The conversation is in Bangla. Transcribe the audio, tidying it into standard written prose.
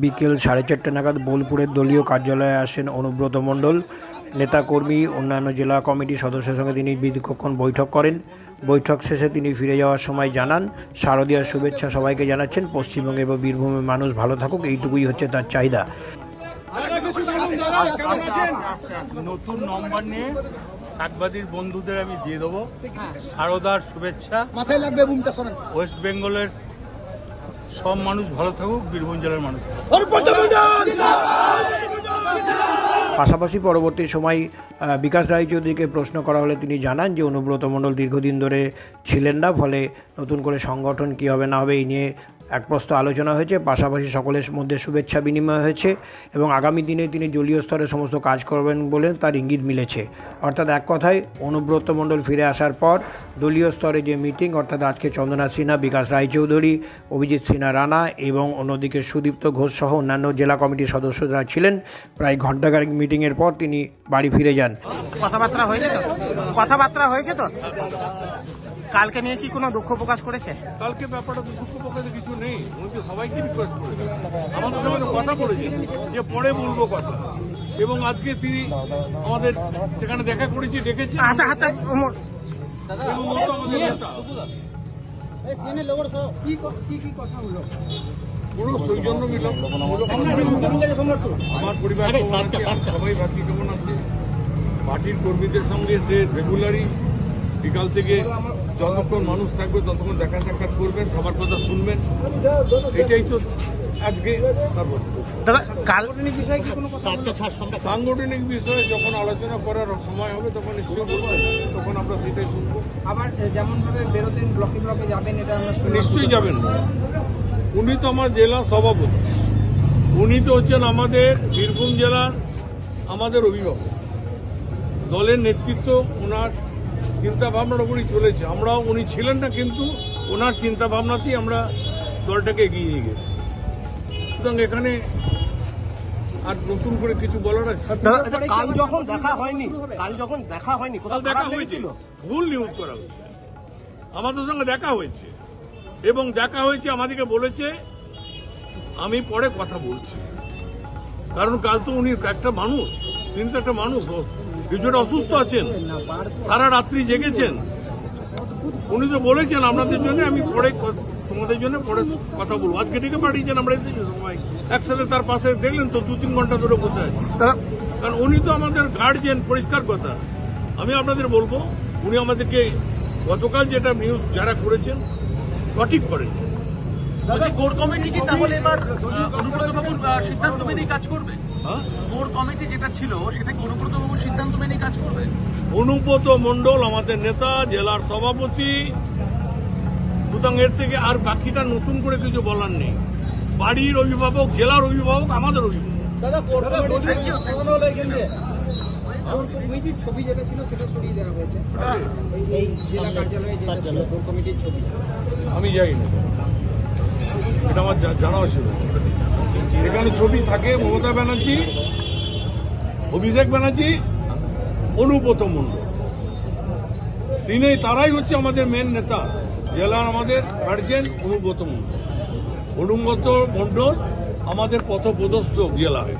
বিকেল 4:30 নাগাদ বোলপুরের দলীয় কার্যালয়ে আসেন অনুব্রত মণ্ডল। নেতাকর্মী অন্যান্য জেলা কমিটির সদস্যের সঙ্গে তিনি দীর্ঘক্ষণ বৈঠক করেন। বৈঠক শেষে তিনি ফিরে যাওয়ার সময় জানান, শারদীয়ার শুভেচ্ছা সবাইকে জানাচ্ছেন। পশ্চিমবঙ্গে এবং বীরভূমের মানুষ ভালো থাকুক, এইটুকুই হচ্ছে তার চাহিদা। নতুন নম্বর নিয়ে সাংবাদিক বন্ধুদের আমি দিয়ে দেবো শারদার শুভেচ্ছা। মাথায় লাগবে ওয়েস্ট বেঙ্গলের সব মানুষ ভালো থাকুক, বীরভূম জেলার মানুষ। পাশাপাশি পরবর্তী সময় বিকাশ রায়চৌধুরীকে প্রশ্ন করা হলে তিনি জানান যে অনুব্রত মণ্ডল দীর্ঘদিন ধরে ছিলেন না, ফলে নতুন করে সংগঠন কী হবে না হবে এই নিয়ে এক প্রস্ত আলোচনা হয়েছে। পাশাপাশি সকলের মধ্যে শুভেচ্ছা বিনিময় হয়েছে এবং আগামী দিনে তিনি দলীয় স্তরে সমস্ত কাজ করবেন বলে তার ইঙ্গিত মিলেছে। অর্থাৎ এক কথায় অনুব্রত মণ্ডল ফিরে আসার পর দলীয় স্তরে যে মিটিং, অর্থাৎ আজকে চন্দনা সিনহা, বিকাশ রায়চৌধুরী, অভিজিৎ সিনহা রানা এবং অন্যদিকে সুদীপ্ত ঘোষ সহ অন্যান্য জেলা কমিটির সদস্যরা ছিলেন। প্রায় ঘণ্টাখানেক মিটিংয়ের পর তিনি বাড়ি ফিরে যান। কথাবার্তা হয়েছে তো কালকে নিয়ে কি কোনো দুঃখ প্রকাশ করেছে? কালকে ব্যাপারটা দুঃখ প্রকাশে কিছু নেই, উনি তো সবাইকে রিকোয়েস্ট করেছেন, আমাদের সঙ্গে তো কথা বলেছেন যে পরে বলবো কথা। এবং আজকে তিনি আমাদের সেখানে দেখা করেছি, ডেকেছি। পুরো সৌজন্য মিলন, আমার পরিবার সবাই বাকি কেমন আছে, পার্টির কর্মীদের সঙ্গে সে রেগুলারই বিকাল থেকে যতক্ষণ মানুষ থাকবে ততক্ষণ দেখা সাক্ষাৎ করবেন, সবার কথা শুনবেন, এটাই তো আজকে। সাংগঠনিক বিষয়ে যখন আলোচনা করার সময় হবে তখন নিশ্চয়ই বলবেন, তখন আমরা সেটাই শুনবো। আবার যেমন ভাবে বেরোতেন, ব্লকে ব্লকে যাবেন, এটা আমরা নিশ্চয়ই যাবেন। উনি তো আমার জেলা সভাপতি, উনি তো হচ্ছেন আমাদের বীরভূম জেলার আমাদের অভিভাবক। দলের নেতৃত্ব ওনার চিন্তা ভাবনার উপরই চলেছে। আমরাও, উনি ছিলেন না কিন্তু ওনার চিন্তা ভাবনাতেই আমরা দলটাকে এগিয়ে নিয়ে গেছি। সুতরাং এখানে আর নতুন করে কিছু বলার আছে? কাল যখন দেখা হয়নি কোথাও দেখা হয়েছিল, ভুল নিউজ করা হয়েছে। আমাদের সঙ্গে দেখা হয়েছে এবং দেখা হয়েছে, আমাদেরকে বলেছে আমি পরে কথা বলছি। কারণ কাল তো উনি একটা মানুষ, তিনি তো একটা মানুষ, কিছুটা অসুস্থ আছেন, সারা রাত্রি জেগেছেন। উনি তো বলেছেন আপনাদের জন্য আমি পরে, তোমাদের জন্য পরে কথা বলবো। আজকে ডেকে পাঠিয়েছেন, আমরা এসেছি সবাই একসাথে তার পাশে, দেখলেন তো 2-3 ঘন্টা ধরে বসে আছে। কারণ উনি তো আমাদের গার্জিয়ান, পরিষ্কার কথা। আমি আপনাদের বলবো, উনি আমাদেরকে গতকাল যেটা নিউজ যারা করেছেন সঠিক করেন। কোর কমিটি কি তাহলে এবার অনুব্রতবাবুর সিদ্ধান্ত মেনেই কাজ করবে? কোর কমিটি যেটা ছিল সেটা কি অনুব্রতবাবুর সিদ্ধান্ত মেনেই কাজ করবে? অনুব্রত মণ্ডল আমাদের নেতা, জেলার সভাপতি, সুতরাং এর থেকে আর বাকিটা নতুন করে কিছু বলার নেই। বাড়ির অভিভাবক, জেলার অভিভাবক, আমাদের অভিভাবক। কমিটির ছবি যেটা ছিল সেটা সরিয়ে দেওয়া হয়েছে, এই জেলা কার্যালয়ে যেটা ছিল কোর কমিটির ছবি। আমি যাই না, এটা আমার জানাও ছিল। এখানে ছবি থাকে মমতা ব্যানার্জি, অভিষেক ব্যানার্জি, অনুব্রত মণ্ডল, তারাই হচ্ছে আমাদের মেন নেতা। জেলার আমাদের গার্জিয়ান অনুব্রত মণ্ডল আমাদের পথপ্রদর্শক জেলা হয়ে।